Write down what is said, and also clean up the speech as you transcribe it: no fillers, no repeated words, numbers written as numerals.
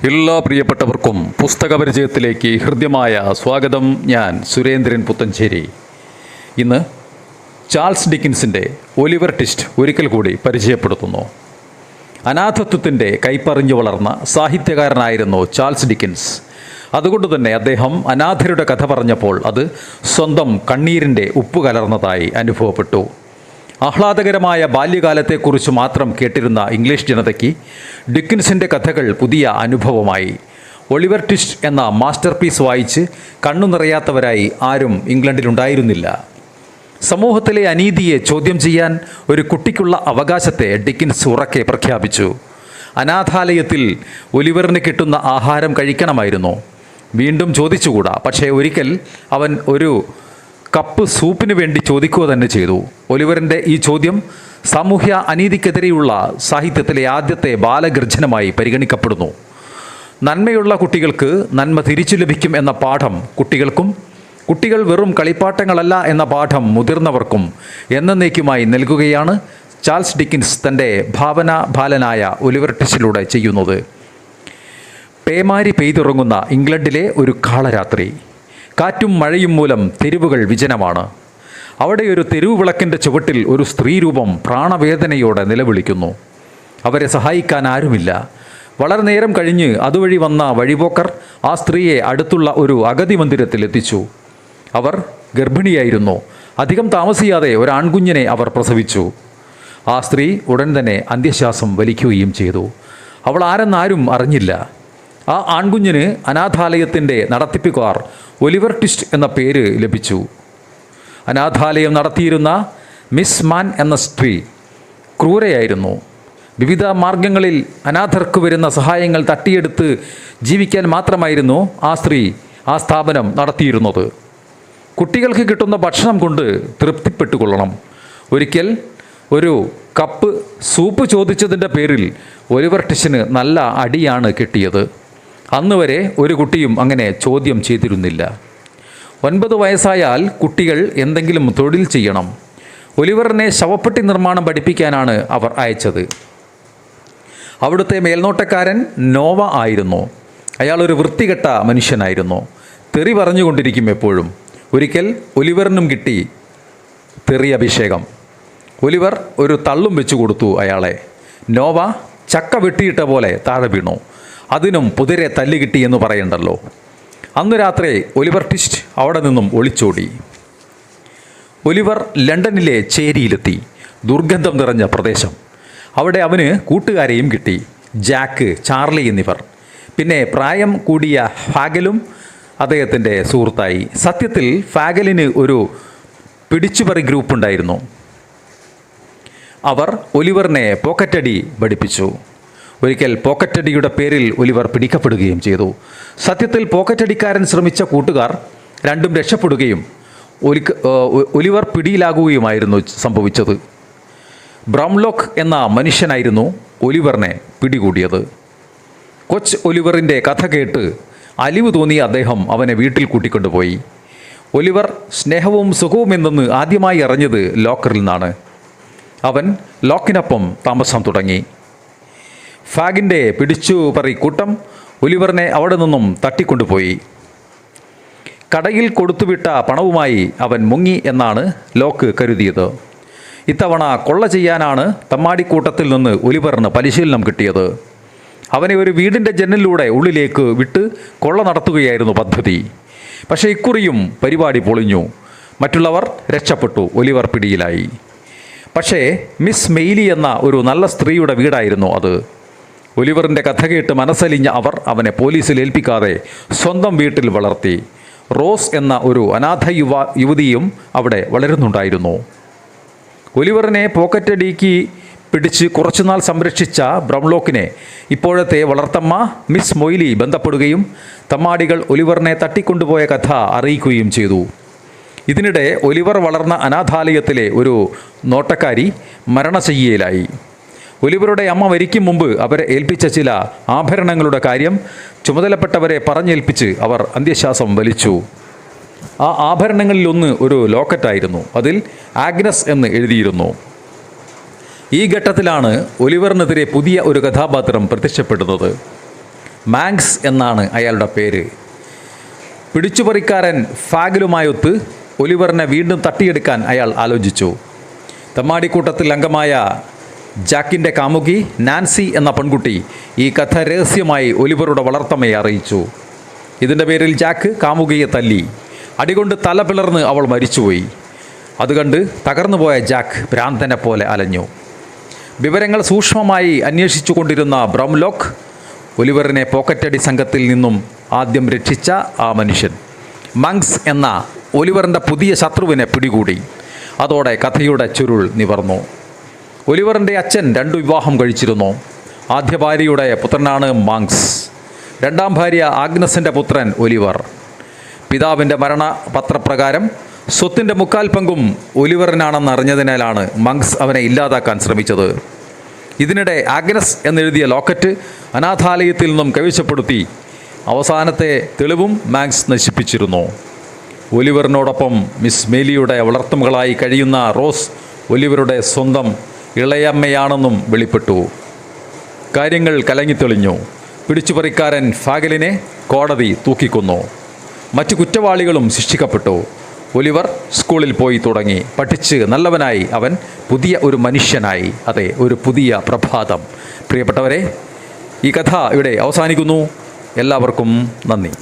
എല്ലാ പ്രിയപ്പെട്ടവർക്കും പുസ്തകപരിചയത്തിലേക്ക് ഹൃദ്യമായ സ്വാഗതം. ഞാൻ സുരേന്ദ്രൻ പുത്തഞ്ചേരി. ഇന്ന് ചാൾസ് ഡിക്കിൻസിൻ്റെ ഒലിവർ ട്വിസ്റ്റ് ഒരിക്കൽ കൂടി പരിചയപ്പെടുത്തുന്നു. അനാഥത്വത്തിൻ്റെ കൈപ്പറിഞ്ഞു വളർന്ന സാഹിത്യകാരനായിരുന്നു ചാൾസ് ഡിക്കിൻസ്. അതുകൊണ്ട് തന്നെ അദ്ദേഹം അനാഥരുടെ കഥ പറഞ്ഞപ്പോൾ അത് സ്വന്തം കണ്ണീരിൻ്റെ ഉപ്പ് കലർന്നതായി അനുഭവപ്പെട്ടു. ആഹ്ലാദകരമായ ബാല്യകാലത്തെക്കുറിച്ച് മാത്രം കേട്ടിരുന്ന ഇംഗ്ലീഷ് ജനതയ്ക്ക് ഡിക്കിൻസിൻ്റെ കഥകൾ പുതിയ അനുഭവമായി. ഒലിവർ ട്വിസ്റ്റ് എന്ന മാസ്റ്റർ പീസ് വായിച്ച് കണ്ണു നിറയാത്തവരായി ആരും ഇംഗ്ലണ്ടിലുണ്ടായിരുന്നില്ല. സമൂഹത്തിലെ അനീതിയെ ചോദ്യം ചെയ്യാൻ ഒരു കുട്ടിക്കുള്ള അവകാശത്തെ ഡിക്കിൻസ് ഉറക്കെ പ്രഖ്യാപിച്ചു. അനാഥാലയത്തിൽ ഒലിവറിന് കിട്ടുന്ന ആഹാരം കഴിക്കണമായിരുന്നു. വീണ്ടും ചോദിച്ചുകൂടാ. പക്ഷേ ഒരിക്കൽ അവൻ ഒരു കപ്പ് സൂപ്പിന് വേണ്ടി ചോദിക്കുക തന്നെ ചെയ്തു. ഒലിവറിൻ്റെ ഈ ചോദ്യം സാമൂഹ്യ അനീതിക്കെതിരെയുള്ള സാഹിത്യത്തിലെ ആദ്യത്തെ ബാലഗർജനമായി പരിഗണിക്കപ്പെടുന്നു. നന്മയുള്ള കുട്ടികൾക്ക് നന്മ തിരിച്ചു ലഭിക്കും എന്ന പാഠം കുട്ടികൾക്കും, കുട്ടികൾ വെറും കളിപ്പാട്ടങ്ങളല്ല എന്ന പാഠം മുതിർന്നവർക്കും എന്നേക്കുമായി നൽകുകയാണ് ചാൾസ് ഡിക്കിൻസ് തൻ്റെ ഭാവനാബാലനായ ഒലിവർ ട്വിസ്റ്റിലൂടെ ചെയ്യുന്നത്. പേമാരി പെയ്തിറങ്ങുന്ന ഇംഗ്ലണ്ടിലെ ഒരു കാളരാത്രി. കാറ്റും മഴയും മൂലം തെരുവുകൾ വിജനമാണ്. അവിടെ ഒരു തെരുവ് വിളക്കിൻ്റെ ചുവട്ടിൽ ഒരു സ്ത്രീരൂപം പ്രാണവേദനയോടെ നിലവിളിക്കുന്നു. അവരെ സഹായിക്കാൻ ആരുമില്ല. വളരെ നേരം കഴിഞ്ഞ് അതുവഴി വന്ന വഴിപോക്കർ ആ സ്ത്രീയെ അടുത്തുള്ള ഒരു അഗതി മന്ദിരത്തിൽ എത്തിച്ചു. അവർ ഗർഭിണിയായിരുന്നു. അധികം താമസിയാതെ ഒരു ആൺകുഞ്ഞിനെ അവർ പ്രസവിച്ചു. ആ സ്ത്രീ ഉടൻ തന്നെ അന്ത്യശ്വാസം വലിക്കുകയും ചെയ്തു. അവൾ ആരെന്നാരും അറിഞ്ഞില്ല. ആ ആൺകുഞ്ഞിന് അനാഥാലയത്തിൻ്റെ നടത്തിപ്പുകാർ ഒലിവർ ട്വിസ്റ്റ് എന്ന പേര് ലഭിച്ചു. അനാഥാലയം നടത്തിയിരുന്ന മിസ് മാൻ എന്ന സ്ത്രീ ക്രൂരയായിരുന്നു. വിവിധ മാർഗങ്ങളിൽ അനാഥർക്ക് വരുന്ന സഹായങ്ങൾ തട്ടിയെടുത്ത് ജീവിക്കാൻ മാത്രമായിരുന്നു ആ സ്ത്രീ ആ സ്ഥാപനം നടത്തിയിരുന്നത്. കുട്ടികൾക്ക് കിട്ടുന്ന ഭക്ഷണം കൊണ്ട് തൃപ്തിപ്പെട്ടുകൊള്ളണം. ഒരിക്കൽ ഒരു കപ്പ് സൂപ്പ് ചോദിച്ചതിൻ്റെ പേരിൽ ഒലിവർ ട്വിസ്റ്റിന് നല്ല അടിയാണ് കിട്ടിയത്. അന്ന് വരെ ഒരു കുട്ടിയും അങ്ങനെ ചോദ്യം ചെയ്തിരുന്നില്ല. 9 വയസ്സായാൽ കുട്ടികൾ എന്തെങ്കിലും തൊഴിൽ ചെയ്യണം. ഒലിവറിനെ ശവപ്പെട്ടി നിർമ്മാണം പഠിപ്പിക്കാനാണ് അവർ അയച്ചത്. അവിടുത്തെ മേൽനോട്ടക്കാരൻ നോവ ആയിരുന്നു. അയാളൊരു വൃത്തികെട്ട മനുഷ്യനായിരുന്നു. തെറി പറഞ്ഞുകൊണ്ടിരിക്കും എപ്പോഴും. ഒരിക്കൽ ഒലിവറിനും കിട്ടി തെറി അഭിഷേകം. ഒലിവർ ഒരു തള്ളും വെച്ചു കൊടുത്തു അയാളെ. നോവ ചക്ക വെട്ടിയിട്ട പോലെ താഴെ വീണു. അതിനും പുതിരെ തല്ല് കിട്ടിയെന്ന് പറയണ്ടല്ലോ. അന്ന് രാത്രി ഒലിവർ ട്വിസ്റ്റ് അവിടെ നിന്നും ഒളിച്ചോടി. ഒലിവർ ലണ്ടനിലെ ചേരിയിലെത്തി. ദുർഗന്ധം നിറഞ്ഞ പ്രദേശം. അവിടെ അവന് കൂട്ടുകാരെയും കിട്ടി. ജാക്ക്, ചാർലി എന്നിവർ. പിന്നെ പ്രായം കൂടിയ ഫാഗലും അദ്ദേഹത്തിൻ്റെ സുഹൃത്തായി. സത്യത്തിൽ ഫാഗലിന് ഒരു പിടിച്ചുപറി ഗ്രൂപ്പുണ്ടായിരുന്നു. അവർ ഒലിവറിനെ പോക്കറ്റടി പഠിപ്പിച്ചു. ഒരിക്കൽ പോക്കറ്റടിയുടെ പേരിൽ ഒലിവർ പിടിക്കപ്പെടുകയും ചെയ്തു. സത്യത്തിൽ പോക്കറ്റടിക്കാരൻ ശ്രമിച്ച കൂട്ടുകാർ രണ്ടും രക്ഷപ്പെടുകയും ഒലിവർ പിടിയിലാകുകയുമായിരുന്നു സംഭവിച്ചത്. ബ്രംലോക്ക് എന്ന മനുഷ്യനായിരുന്നു ഒലിവറിനെ പിടികൂടിയത്. കൊച്ച് ഒലിവറിൻ്റെ കഥ കേട്ട് അലിവ് തോന്നിയ അദ്ദേഹം അവനെ വീട്ടിൽ കൂട്ടിക്കൊണ്ടുപോയി. ഒലിവർ സ്നേഹവും സുഖവും എന്തെന്ന് ആദ്യമായി അറിഞ്ഞത് ലോക്കറിൽ നിന്നാണ്. അവൻ ലോക്കിനൊപ്പം താമസം തുടങ്ങി. ഫാഗിൻ്റെ പിടിച്ചുപറി കൂട്ടം ഒലിവറിനെ അവിടെ നിന്നും തട്ടിക്കൊണ്ടുപോയി. കടയിൽ കൊടുത്തുവിട്ട പണവുമായി അവൻ മുങ്ങി എന്നാണ് ലോക്ക് കരുതിയത്. ഇത്തവണ കൊള്ള ചെയ്യാനാണ് തമ്മാടിക്കൂട്ടത്തിൽ നിന്ന് ഒലിവറിന് പരിശീലനം കിട്ടിയത്. അവനെ ഒരു വീടിൻ്റെ ജനലിലൂടെ ഉള്ളിലേക്ക് വിട്ട് കൊള്ള നടത്തുകയായിരുന്നു പദ്ധതി. പക്ഷേ ഇക്കുറിയും പരിപാടി പൊളിഞ്ഞു. മറ്റുള്ളവർ രക്ഷപ്പെട്ടു. ഒലിവർ പിടിയിലായി. പക്ഷേ മിസ് മെയ്ലി എന്ന ഒരു നല്ല സ്ത്രീയുടെ വീടായിരുന്നു അത്. ഒലിവറിൻ്റെ കഥ കേട്ട് മനസ്സലിഞ്ഞ അവർ അവനെ പോലീസിൽ ഏൽപ്പിക്കാതെ സ്വന്തം വീട്ടിൽ വളർത്തി. റോസ് എന്ന ഒരു അനാഥ യുവതിയും അവിടെ വളരുന്നുണ്ടായിരുന്നു. ഒലിവറിനെ പോക്കറ്റടിക്ക് പിടിച്ച് കുറച്ചുനാൾ സംരക്ഷിച്ച ബ്രംലോക്കിനെ ഇപ്പോഴത്തെ വളർത്തമ്മ മിസ് മൊയ്ലി ബന്ധപ്പെടുകയും തമ്മാടികൾ ഒലിവറിനെ തട്ടിക്കൊണ്ടുപോയ കഥ അറിയിക്കുകയും ചെയ്തു. ഇതിനിടെ ഒലിവർ വളർന്ന അനാഥാലയത്തിലെ ഒരു നോട്ടക്കാരി മരണശയ്യയിലായി. ഒലിവറുടെ അമ്മ മരിക്കും മുമ്പ് അവരെ ഏൽപ്പിച്ച ചില ആഭരണങ്ങളുടെ കാര്യം ചുമതലപ്പെട്ടവരെ പറഞ്ഞേൽപ്പിച്ച് അവർ അന്ത്യശ്വാസം വലിച്ചു. ആ ആഭരണങ്ങളിലൊന്ന് ഒരു ലോക്കറ്റായിരുന്നു. അതിൽ ആഗ്നസ് എന്ന് എഴുതിയിരുന്നു. ഈ ഘട്ടത്തിലാണ് ഒലിവറിനെതിരെ പുതിയ ഒരു കഥാപാത്രം പ്രത്യക്ഷപ്പെടുന്നത്. മാങ്സ് എന്നാണ് അയാളുടെ പേര്. പിടിച്ചുപറിക്കാരൻ ഫാഗലുമായൊത്ത് ഒലിവറിനെ വീണ്ടും തട്ടിയെടുക്കാൻ അയാൾ ആലോചിച്ചു. തെമ്മാടിക്കൂട്ടത്തിൽ അംഗമായ ജാക്കിൻ്റെ കാമുകി നാൻസി എന്ന പെൺകുട്ടി ഈ കഥ രഹസ്യമായി ഒലിവറുടെ വളർത്തമ്മയെ അറിയിച്ചു. ഇതിൻ്റെ പേരിൽ ജാക്ക് കാമുകിയെ തല്ലി. അടികൊണ്ട് തല പിളർന്ന് അവൾ മരിച്ചുപോയി. അതുകണ്ട് തകർന്നുപോയ ജാക്ക് ഭ്രാന്തനെ പോലെ അലഞ്ഞു. വിവരങ്ങൾ സൂക്ഷ്മമായി അന്വേഷിച്ചു കൊണ്ടിരുന്ന ബ്രംലോക്ക് ഒലിവറിനെ പോക്കറ്റടി സംഘത്തിൽ നിന്നും ആദ്യം രക്ഷിച്ച ആ മനുഷ്യൻ മങ്സ് എന്ന ഒലിവറിൻ്റെ പുതിയ ശത്രുവിനെ പിടികൂടി. അതോടെ കഥയുടെ ചുരുൾ നിവർന്നു. ഒലിവറിൻ്റെ അച്ഛൻ 2 വിവാഹം കഴിച്ചിരുന്നു. ആദ്യ ഭാര്യയുടെ പുത്രനാണ് മങ്സ്. രണ്ടാം ഭാര്യ ആഗ്നസിൻ്റെ പുത്രൻ ഒലിവർ. പിതാവിൻ്റെ മരണപത്രപ്രകാരം സ്വത്തിൻ്റെ 3/4 പങ്കും ഒലിവറിനാണെന്ന് അറിഞ്ഞതിനാലാണ് മങ്സ് അവനെ ഇല്ലാതാക്കാൻ ശ്രമിച്ചത്. ഇതിനിടെ ആഗ്നസ് എന്നെഴുതിയ ലോക്കറ്റ് അനാഥാലയത്തിൽ നിന്നും കൈവശപ്പെടുത്തി അവസാനത്തെ തെളിവും മാങ്സ് നശിപ്പിച്ചിരുന്നു. ഒലിവറിനോടൊപ്പം മിസ് മേലിയുടെ വളർത്തുമകളായി കഴിയുന്ന റോസ് ഒലിവറുടെ സ്വന്തം ഇളയമ്മയാണെന്നും വെളിപ്പെട്ടു. കാര്യങ്ങൾ കലങ്ങിത്തെളിഞ്ഞു. പിടിച്ചുപറിക്കാരൻ ഫാഗലിനെ കോടതി തൂക്കിക്കൊന്നു. മറ്റു കുറ്റവാളികളും ശിക്ഷിക്കപ്പെട്ടു. ഒലിവർ സ്കൂളിൽ പോയി തുടങ്ങി. പഠിച്ച് നല്ലവനായി അവൻ പുതിയ ഒരു മനുഷ്യനായി. അതെ, ഒരു പുതിയ പ്രഭാതം. പ്രിയപ്പെട്ടവരെ, ഈ കഥ ഇവിടെ അവസാനിക്കുന്നു. എല്ലാവർക്കും നന്ദി.